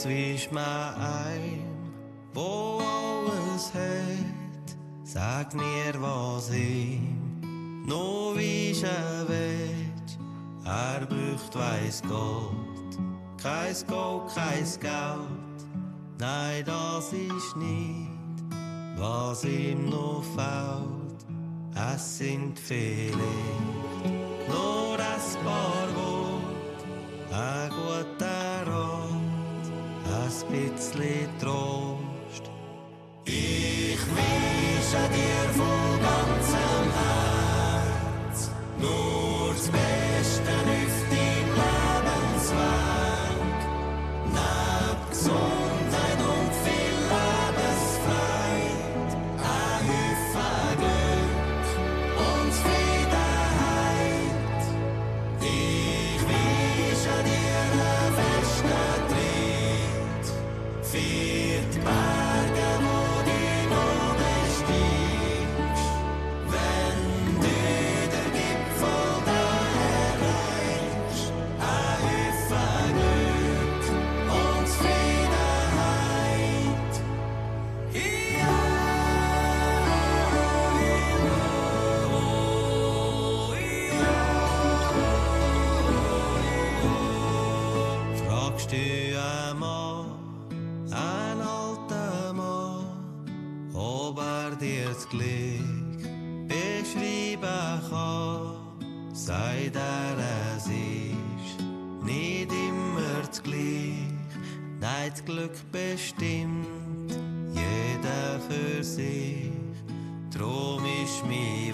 Was wünscht man einem, wo alles hat? Sag mir, was ihm noch wünschen willst. Er braucht weiss Gott, kein Gold, kein Geld. Nein, das ist nicht, was ihm noch fehlt. Es sind vielleicht nur ein paar Worte, ein guter Rat, ein bisschen Trost. Ich wünsche dir von ganzem Herz nur das Beste auf deinem Lebensweg. Neben Gesundheit und viel Lebensfreude, ein Haufen Glück und Zufriedenheit. Ich wünsche dir einen festen Tritt für die Berge, wo du noch besteigst. Wenn du den Gipfel da erreichst, ein Haufen Glück und Zufriedenheit. Fragst du einen Mann, einen alten Mann, ob er dir das Glück beschreiben kann, sagt er, es ist nicht immer das Gleich. Nein, das Glück bestimmt jeder für sich. Drum ist mein